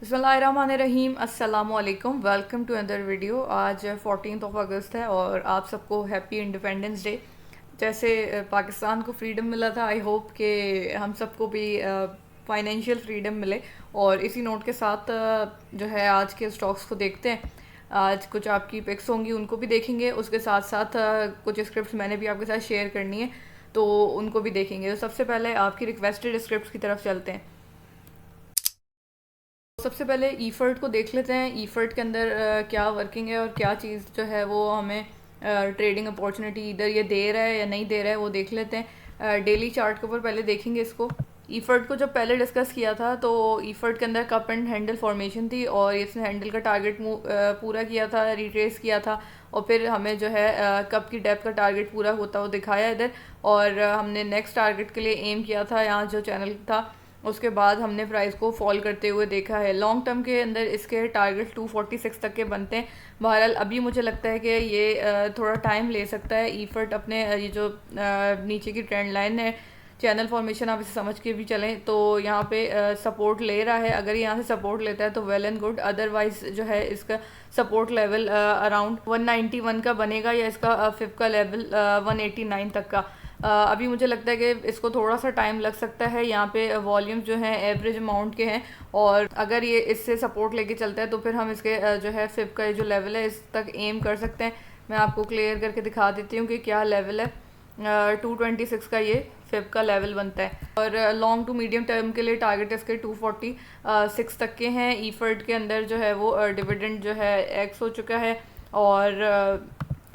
बिस्मिल्लाहिर्रहमानिर्रहीम अस्सलामुअलैकुम। Welcome to other video. आज 14 अगस्त है और आप सबको हैप्पी इंडिपेंडेंस डे। जैसे पाकिस्तान को फ्रीडम मिला था, आई होप कि हम सबको भी फाइनेंशियल फ्रीडम मिले। और इसी नोट के साथ जो है आज के स्टॉक्स को देखते हैं। आज कुछ आपकी पिक्स होंगी, उनको भी देखेंगे। उसके साथ साथ कुछ स्क्रिप्ट्स मैंने भी आपके साथ शेयर करनी है, तो उनको भी देखेंगे। तो सबसे पहले आपकी रिक्वेस्टेड स्क्रिप्ट्स की तरफ चलते हैं। सबसे पहले ईफर्ट को देख लेते हैं। ईफर्ट के अंदर क्या वर्किंग है और क्या चीज़ जो है वो हमें ट्रेडिंग अपॉर्चुनिटी इधर ये दे रहा है या नहीं दे रहा है, वो देख लेते हैं। डेली चार्ट के ऊपर पहले देखेंगे इसको। ईफर्ट को जब पहले डिस्कस किया था तो ईफर्ट के अंदर कप एंड हैंडल फॉर्मेशन थी और इसने हैंडल का टारगेट पूरा किया था, रिट्रेस किया था। और फिर हमें जो है कप की डेप्थ का टारगेट पूरा होता हुआ दिखाया इधर। और हमने नेक्स्ट टारगेट के लिए एम किया था यहाँ जो चैनल था। उसके बाद हमने प्राइस को फॉल करते हुए देखा है। लॉन्ग टर्म के अंदर इसके टारगेट 246 तक के बनते हैं। बहरहाल अभी मुझे लगता है कि ये थोड़ा टाइम ले सकता है। ईफर्ट अपने ये जो नीचे की ट्रेंड लाइन है, चैनल फॉर्मेशन, आप इसे समझ के भी चलें तो यहाँ पे सपोर्ट ले रहा है। अगर यहाँ से सपोर्ट लेता है तो वेल एंड गुड, अदरवाइज जो है इसका सपोर्ट लेवल अराउंड 191 का बनेगा या इसका फिफ्थ का लेवल 189 तक का। अभी मुझे लगता है कि इसको थोड़ा सा टाइम लग सकता है। यहाँ पे वॉल्यूम जो है एवरेज अमाउंट के हैं और अगर ये इससे सपोर्ट लेके चलता है तो फिर हम इसके जो है फिफ्थ का जो लेवल है इस तक एम कर सकते हैं। मैं आपको क्लियर करके दिखा देती हूँ कि क्या लेवल है। 226 का ये फिफ्थ का लेवल बनता है। और लॉन्ग टू मीडियम टर्म के लिए टारगेट इसके 246 तक के हैं। ईफर्ट के अंदर जो है वो डिविडेंड जो है एक्स हो चुका है। और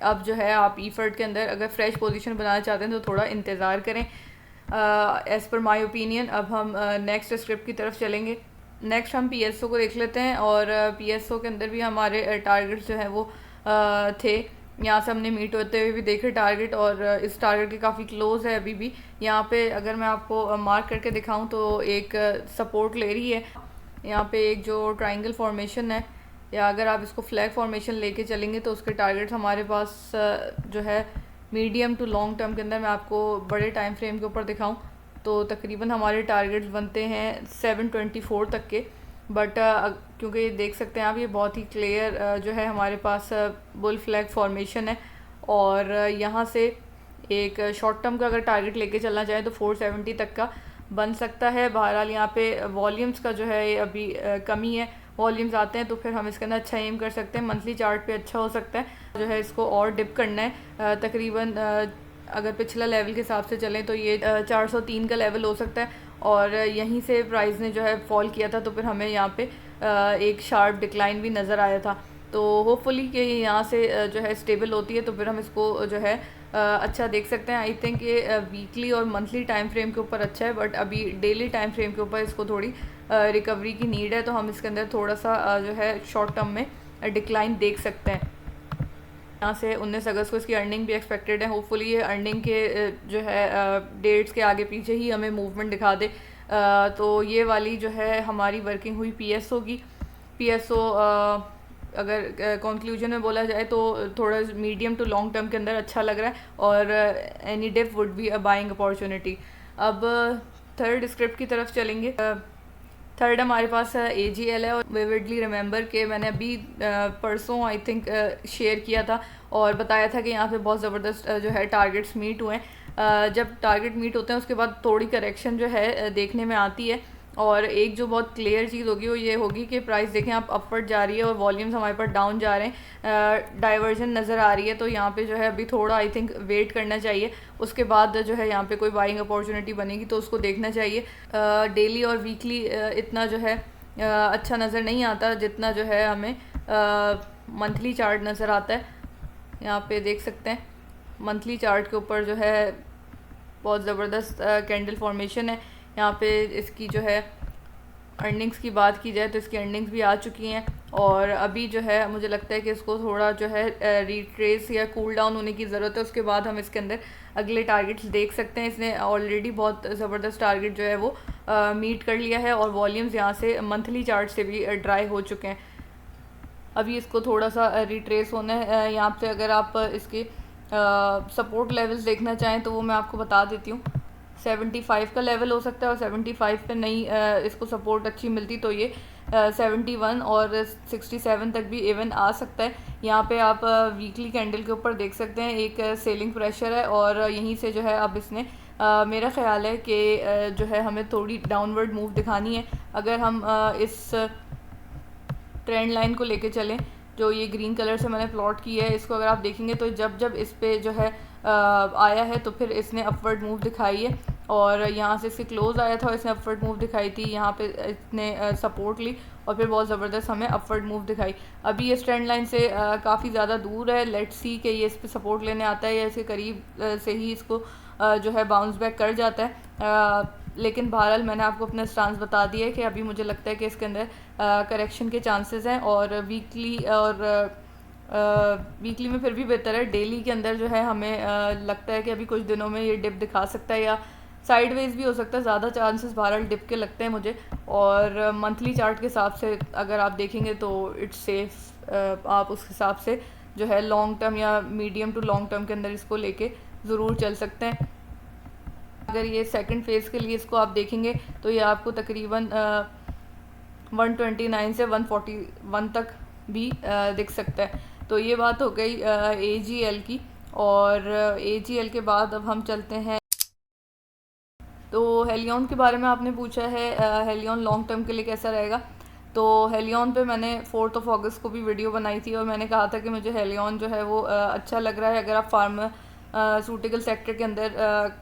अब जो है आप ईफर्ट के अंदर अगर फ्रेश पोजीशन बनाना चाहते हैं तो थोड़ा इंतज़ार करें। एज़ पर माय ओपिनियन अब हम नेक्स्ट स्क्रिप्ट की तरफ चलेंगे। नेक्स्ट हम पीएसओ को देख लेते हैं और पीएसओ के अंदर भी हमारे टारगेट्स जो है वो थे। यहाँ से हमने मीट होते हुए भी देखे टारगेट और इस टारगेट के काफ़ी क्लोज है अभी भी। यहाँ पे अगर मैं आपको मार्क करके दिखाऊं तो एक सपोर्ट ले रही है। यहाँ पे एक जो ट्रायंगल फॉर्मेशन है, या अगर आप इसको फ्लैग फॉर्मेशन लेके चलेंगे तो उसके टारगेट्स हमारे पास जो है मीडियम टू लॉन्ग टर्म के अंदर, मैं आपको बड़े टाइम फ्रेम के ऊपर दिखाऊं तो तकरीबन हमारे टारगेट्स बनते हैं 724 तक के। बट क्योंकि देख सकते हैं आप, ये बहुत ही क्लियर जो है हमारे पास बुल फ्लैग फॉर्मेशन है। और यहाँ से एक शॉर्ट टर्म का अगर टारगेट लेके चलना चाहे तो 470 तक का बन सकता है। बहरहाल यहाँ पे वॉल्यूम्स का जो है अभी कमी है। वॉल्यूम्स आते हैं तो फिर हम इसके अंदर अच्छा एम कर सकते हैं। मंथली चार्ट पे अच्छा हो सकता है जो है इसको और डिप करना है। तकरीबन अगर पिछला लेवल के हिसाब से चलें तो ये 403 का लेवल हो सकता है। और यहीं से प्राइस ने जो है फॉल किया था तो फिर हमें यहाँ पे एक शार्प डिक्लाइन भी नज़र आया था। तो होपफुली कि यहाँ से जो है स्टेबल होती है तो फिर हम इसको जो है अच्छा देख सकते हैं। आई थिंक ये वीकली और मंथली टाइम फ्रेम के ऊपर अच्छा है, बट अभी डेली टाइम फ्रेम के ऊपर इसको थोड़ी रिकवरी की नीड है। तो हम इसके अंदर थोड़ा सा जो है शॉर्ट टर्म में डिक्लाइन देख सकते हैं। यहाँ से 19 अगस्त को इसकी अर्निंग भी एक्सपेक्टेड है। होपफुली ये अर्निंग के जो है डेट्स के आगे पीछे ही हमें मूवमेंट दिखा दे। तो ये वाली जो है हमारी वर्किंग हुई पीएसओ की। पीएसओ अगर कंक्लूजन में बोला जाए तो थोड़ा मीडियम टू लॉन्ग टर्म के अंदर अच्छा लग रहा है और any dip would be a buying opportunity. अब थर्ड स्क्रिप्ट की तरफ चलेंगे। थर्ड हमारे पास AGL है और विविडली रिमेंबर कि मैंने अभी परसों आई थिंक शेयर किया था और बताया था कि यहाँ पे बहुत ज़बरदस्त जो है टारगेट्स मीट हुए हैं। जब टारगेट मीट होते हैं उसके बाद थोड़ी करेक्शन जो है देखने में आती है। और एक जो बहुत क्लियर चीज़ होगी वो ये होगी कि प्राइस देखें आप अपवर्ड जा रही है और वॉल्यूम्स हमारे पास डाउन जा रहे हैं, डाइवर्जन नज़र आ रही है। तो यहाँ पे जो है अभी थोड़ा आई थिंक वेट करना चाहिए। उसके बाद जो है यहाँ पे कोई बाइंग अपॉर्चुनिटी बनेगी तो उसको देखना चाहिए। डेली और वीकली इतना जो है अच्छा नज़र नहीं आता जितना जो है हमें मंथली चार्ट नज़र आता है। यहाँ पे देख सकते हैं मंथली चार्ट के ऊपर जो है बहुत ज़बरदस्त कैंडल फॉर्मेशन है। यहाँ पे इसकी जो है अर्निंग्स की बात की जाए तो इसकी अर्निंग्स भी आ चुकी हैं और अभी जो है मुझे लगता है कि इसको थोड़ा जो है रिट्रेस या कूल डाउन होने की ज़रूरत है। उसके बाद हम इसके अंदर अगले टारगेट्स देख सकते हैं। इसने ऑलरेडी बहुत ज़बरदस्त टारगेट जो है वो मीट कर लिया है और वॉल्यूम्स यहाँ से मंथली चार्ट से भी ड्राई हो चुके हैं। अभी इसको थोड़ा सा रिट्रेस होना है। यहाँ से अगर आप इसके सपोर्ट लेवल्स देखना चाहें तो वो मैं आपको बता देती हूँ। 75 का लेवल हो सकता है, और 75 पे नहीं इसको सपोर्ट अच्छी मिलती तो ये 71 और 67 तक भी इवन आ सकता है। यहाँ पे आप वीकली कैंडल के ऊपर देख सकते हैं एक सेलिंग प्रेशर है, और यहीं से जो है अब इसने मेरा ख्याल है कि जो है हमें थोड़ी डाउनवर्ड मूव दिखानी है। अगर हम इस ट्रेंड लाइन को लेके चलें, जो ये ग्रीन कलर से मैंने प्लॉट किया है, इसको अगर आप देखेंगे तो जब जब इस पे जो है आया है तो फिर इसने अपवर्ड मूव दिखाई है, और यहाँ से इसके क्लोज आया था और इसने अपवर्ड मूव दिखाई थी, यहाँ पे इसने सपोर्ट ली और फिर बहुत ज़बरदस्त हमें अपवर्ड मूव दिखाई। अभी ये ट्रेंड लाइन से काफ़ी ज़्यादा दूर है, लेट्स सी कि ये इस पे सपोर्ट लेने आता है या इसके करीब से ही इसको जो है बाउंस बैक कर जाता है। लेकिन बहरहाल मैंने आपको अपना स्टांस बता दिया है कि अभी मुझे लगता है कि इसके अंदर करेक्शन के चांसेस हैं, और वीकली में फिर भी बेहतर है। डेली के अंदर जो है हमें लगता है कि अभी कुछ दिनों में ये डिप दिखा सकता है या साइडवेज भी हो सकता है, ज़्यादा चांसेस बहरहाल डिप के लगते हैं मुझे। और मंथली चार्ट के हिसाब से अगर आप देखेंगे तो इट्स सेफ, आप उस हिसाब से जो है लॉन्ग टर्म या मीडियम टू लॉन्ग टर्म के अंदर इसको लेके ज़रूर चल सकते हैं। अगर ये सेकंड फेज़ के लिए इसको आप देखेंगे तो ये आपको तकरीबन 129 से 141 तक भी दिख सकता है। तो ये बात हो गई AGL की, और AGL के बाद अब हम चलते हैं। तो हेलियन के बारे में आपने पूछा है, हेलियन लॉन्ग टर्म के लिए कैसा रहेगा। तो हेलियन पे मैंने 4 अगस्त को भी वीडियो बनाई थी, और मैंने कहा था कि मुझे हेलियन जो है वो अच्छा लग रहा है। अगर आप फार्मास्यूटिकल सेक्टर के अंदर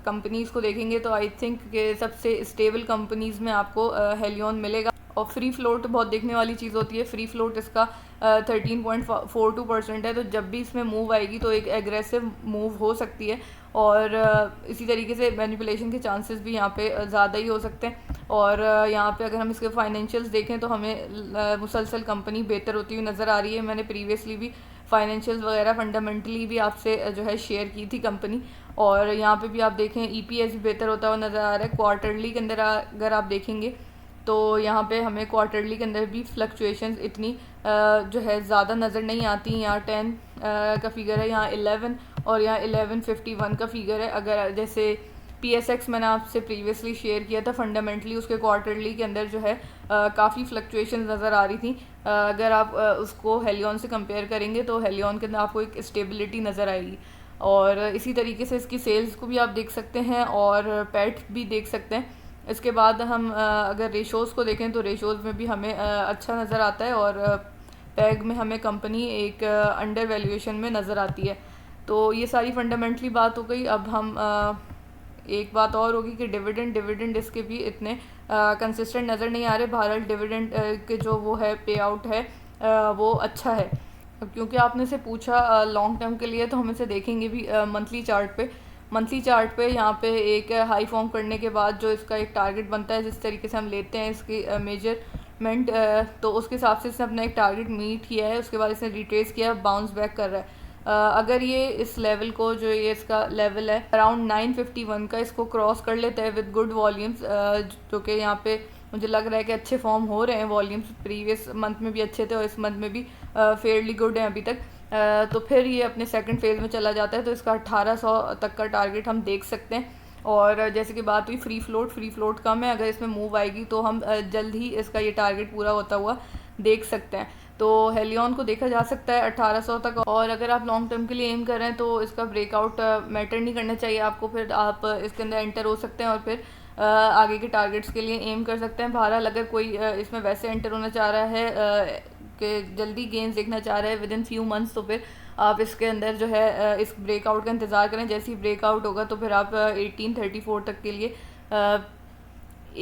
कंपनीज़ को देखेंगे तो आई थिंक कि सबसे स्टेबल कंपनीज़ में आपको हेलियन मिलेगा। और फ्री फ्लोट बहुत देखने वाली चीज़ होती है। फ्री फ्लोट इसका 13.42% है, तो जब भी इसमें मूव आएगी तो एक एग्रेसिव मूव हो सकती है, और इसी तरीके से मैनिपुलेशन के चांसेस भी यहाँ पे ज़्यादा ही हो सकते हैं। और यहाँ पे अगर हम इसके फाइनेंशियल्स देखें तो हमें मुसलसल कंपनी बेहतर होती हुई नज़र आ रही है। मैंने प्रीवियसली भी फाइनेंशियल्स वगैरह फंडामेंटली भी आपसे जो है शेयर की थी कंपनी, और यहाँ पे भी आप देखें EPS भी बेहतर होता हुआ नज़र आ रहा है। क्वार्टरली के अंदर अगर आप देखेंगे तो यहाँ पे हमें क्वार्टरली के अंदर भी फ्लक्चुएशंस इतनी जो है ज़्यादा नज़र नहीं आती। यहाँ 10 का फिगर है, यहाँ 11 और यहाँ 1151 का फिगर है। अगर जैसे PSX मैंने आपसे प्रीवियसली शेयर किया था, फंडामेंटली उसके क्वार्टरली के अंदर जो है काफ़ी फ्लक्चुएशंस नज़र आ रही थी। अगर आप उसको हेलियन से कंपेयर करेंगे तो हेलियन के अंदर आपको एक स्टेबिलिटी नज़र आएगी। और इसी तरीके से इसकी सेल्स को भी आप देख सकते हैं, और पैट भी देख सकते हैं। इसके बाद हम अगर रेशोज़ को देखें तो रेशोज़ में भी हमें अच्छा नज़र आता है, और पैग में हमें कंपनी एक अंडर वैल्यूएशन में नज़र आती है। तो ये सारी फंडामेंटली बात हो गई। अब हम एक बात और होगी कि डिविडेंड इसके भी इतने कंसिस्टेंट नज़र नहीं आ रहे। बहरहाल डिविडेंड के जो वो है पे आउट है वो अच्छा है। अब क्योंकि आपने से पूछा लॉन्ग टर्म के लिए, तो हम इसे देखेंगे भी मंथली चार्ट पे यहाँ पे एक हाई फॉर्म करने के बाद जो इसका एक टारगेट बनता है, जिस तरीके से हम लेते हैं इसकी मेजरमेंट, तो उसके हिसाब से इसने अपना एक टारगेट मीट किया है। उसके बाद इसने रिट्रेस किया, बाउंस बैक कर रहा है। अगर ये इस लेवल को, जो ये इसका लेवल है अराउंड 951 का, इसको क्रॉस कर लेता है विद गुड वॉल्यूम्स, जो कि यहाँ पे मुझे लग रहा है कि अच्छे फॉर्म हो रहे हैं वॉल्यूम्स। प्रीवियस मंथ में भी अच्छे थे और इस मंथ में भी फेयरली गुड हैं अभी तक। तो फिर ये अपने सेकंड फेज़ में चला जाता है, तो इसका 1800 तक का टारगेट हम देख सकते हैं। और जैसे कि बात हुई फ्री फ्लोट कम है, अगर इसमें मूव आएगी तो हम जल्द ही इसका ये टारगेट पूरा होता हुआ देख सकते हैं। तो हेलियन को देखा जा सकता है 1800 तक। और अगर आप लॉन्ग टर्म के लिए एम कर रहे हैं तो इसका ब्रेकआउट मैटर नहीं करना चाहिए आपको, फिर आप इसके अंदर एंटर हो सकते हैं और फिर आगे के टारगेट्स के लिए एम कर सकते हैं। बहरहाल अगर कोई इसमें वैसे एंटर होना चाह रहा है कि जल्दी गेंस देखना चाह रहा है विद इन फ्यू मंथ्स, तो फिर आप इसके अंदर जो है इस ब्रेकआउट का इंतज़ार करें। जैसे ही ब्रेकआउट होगा तो फिर आप 1834 तक के लिए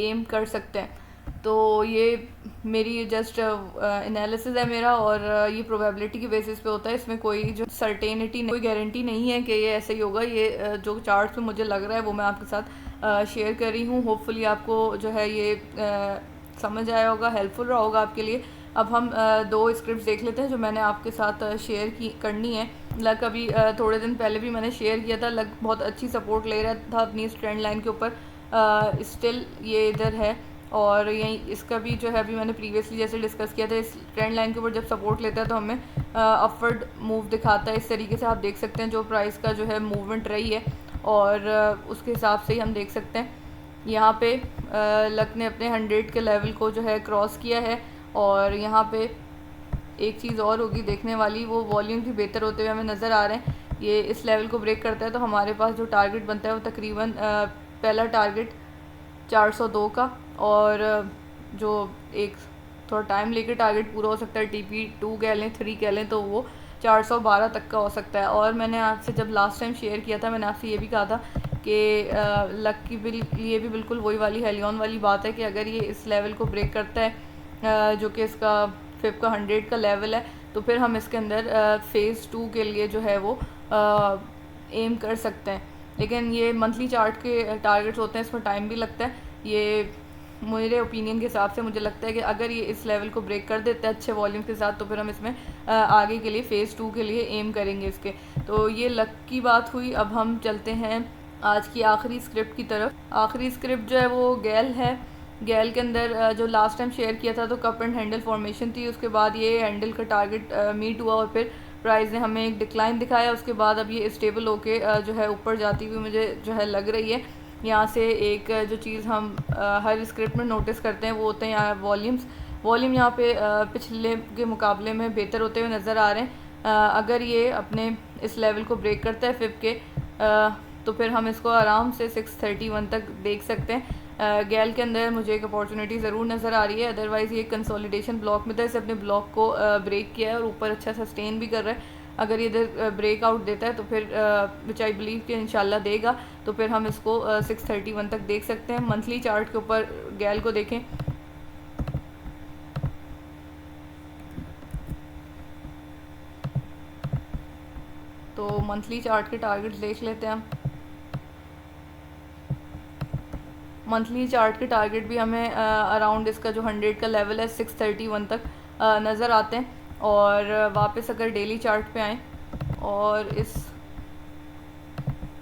एम कर सकते हैं। तो ये मेरी जस्ट एनालिसिस है मेरा, और ये प्रोबेबिलिटी की बेसिस पे होता है। इसमें कोई जो सर्टेनिटी, कोई गारंटी नहीं है कि ये ऐसे ही होगा। ये जो चार्ट पे मुझे लग रहा है वो मैं आपके साथ शेयर कर रही हूँ। होपफुली आपको जो है ये समझ आया होगा, हेल्पफुल रहा होगा आपके लिए। अब हम 2 स्क्रिप्ट देख लेते हैं जो मैंने आपके साथ शेयर करनी है। लग अभी थोड़े दिन पहले भी मैंने शेयर किया था, लग बहुत अच्छी सपोर्ट ले रहा था अपनी इस ट्रेंड लाइन के ऊपर। स्टिल ये इधर है, और यही इसका भी जो है अभी मैंने प्रीवियसली जैसे डिस्कस किया था, इस ट्रेंड लाइन के ऊपर जब सपोर्ट लेता है तो हमें अपवर्ड मूव दिखाता है। इस तरीके से आप देख सकते हैं जो प्राइस का जो है मूवमेंट रही है। और उसके हिसाब से ही हम देख सकते हैं। यहाँ पे लक ने अपने 100 के लेवल को जो है क्रॉस किया है। और यहाँ पे एक चीज़ और होगी देखने वाली, वो वॉल्यूम भी बेहतर होते हुए हमें नज़र आ रहे हैं। ये इस लेवल को ब्रेक करता है तो हमारे पास जो टारगेट बनता है वो तकरीबन पहला टारगेट 402 का, और जो एक थोड़ा टाइम लेके टारगेट पूरा हो सकता है, TP2 कह लें 3 कह लें, तो वो 412 तक का हो सकता है। और मैंने आपसे जब लास्ट टाइम शेयर किया था, मैंने आपसे ये भी कहा था कि लक की लिए भी बिल्कुल वही वाली हेलियन वाली बात है कि अगर ये इस लेवल को ब्रेक करता है जो कि इसका फिप का 100 का लेवल है, तो फिर हम इसके अंदर फ़ेज़ 2 के लिए जो है वो एम कर सकते हैं। लेकिन ये मंथली चार्ट के टारगेट्स होते हैं, इसमें टाइम भी लगता है। ये मेरे ओपिनियन के हिसाब से मुझे लगता है कि अगर ये इस लेवल को ब्रेक कर देता है अच्छे वॉल्यूम के साथ, तो फिर हम इसमें आगे के लिए फ़ेज़ 2 के लिए एम करेंगे इसके। तो ये लक की बात हुई। अब हम चलते हैं आज की आखिरी स्क्रिप्ट की तरफ। आखिरी स्क्रिप्ट जो है वो गैल है। गैल के अंदर जो लास्ट टाइम शेयर किया था तो कप एंड हैंडल फॉर्मेशन थी, उसके बाद ये हैंडल का टारगेट मीट हुआ और फिर प्राइस ने हमें एक डिक्लाइन दिखाया। उसके बाद अब ये स्टेबल होके जो है ऊपर जाती हुई मुझे जो है लग रही है। यहाँ से एक जो चीज़ हम हर स्क्रिप्ट में नोटिस करते हैं वो होते हैं यहाँ वॉल्यूम यहाँ पे पिछले के मुकाबले में बेहतर होते हुए नज़र आ रहे हैं। अगर ये अपने इस लेवल को ब्रेक करता है फिप के तो फिर हम इसको आराम से 631 तक देख सकते हैं। गैल के अंदर मुझे एक अपॉर्चुनिटी ज़रूर नज़र आ रही है। अदरवाइज़ ये कंसोलिडेशन ब्लॉक में था, इसे अपने ब्लॉक को ब्रेक किया है और ऊपर अच्छा सस्टेन भी कर रहा है। अगर ये इधर ब्रेक आउट देता है तो फिर विच आई बिलीव कि इंशाल्लाह देगा, तो फिर हम इसको 631 तक देख सकते हैं। मंथली चार्ट के ऊपर गैल को देखें तो मंथली चार्ट के टारगेट्स देख लेते हैं हम। मंथली चार्ट के टारगेट भी हमें अराउंड इसका जो 100 का लेवल है 631 तक नज़र आते हैं। और वापस अगर डेली चार्ट पे आएँ और इस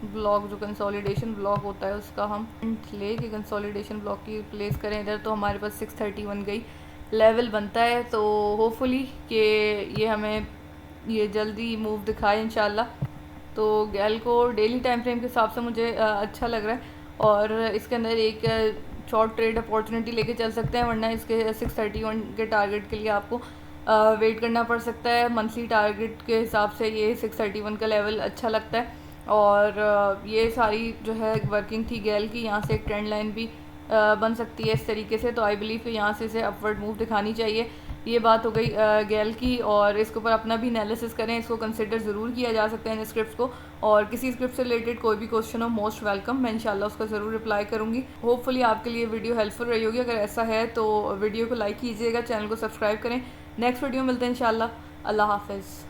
ब्लॉक जो कंसोलिडेशन ब्लॉक होता है उसका हम ले के कंसोलिडेशन ब्लॉक की प्लेस करें इधर, तो हमारे पास 631 गई लेवल बनता है। तो होपफुली कि ये हमें ये जल्दी मूव दिखाए इंशाल्लाह। तो गैल को डेली टाइम फ्रेम के हिसाब से मुझे अच्छा लग रहा है और इसके अंदर एक शॉर्ट ट्रेड अपॉर्चुनिटी लेके चल सकते हैं, वरना इसके 631 के टारगेट के लिए आपको वेट करना पड़ सकता है। मंथली टारगेट के हिसाब से ये 631 का लेवल अच्छा लगता है। और ये सारी जो है वर्किंग थी गैल की। यहाँ से एक ट्रेंड लाइन भी बन सकती है इस तरीके से, तो आई बिलीव कि यहाँ से इसे अपवर्ड मूव दिखानी चाहिए। ये बात हो गई गैल की, और इसके ऊपर अपना भी एनालिसिस करें, इसको कंसिडर ज़रूर किया जा सकता है इन स्क्रिप्ट को। और किसी स्क्रिप्ट से रिलेटेड कोई भी क्वेश्चन हो मोस्ट वेलकम, मैं इंशाल्लाह उसका ज़रूर रिप्लाई करूँगी। होपफुली आपके लिए वीडियो हेल्पफुल रही होगी। अगर ऐसा है तो वीडियो को लाइक कीजिएगा, चैनल को सब्सक्राइब करें। नेक्स्ट वीडियो मिलते हैं इंशाल्लाह। अल्लाह हाफ़िज़।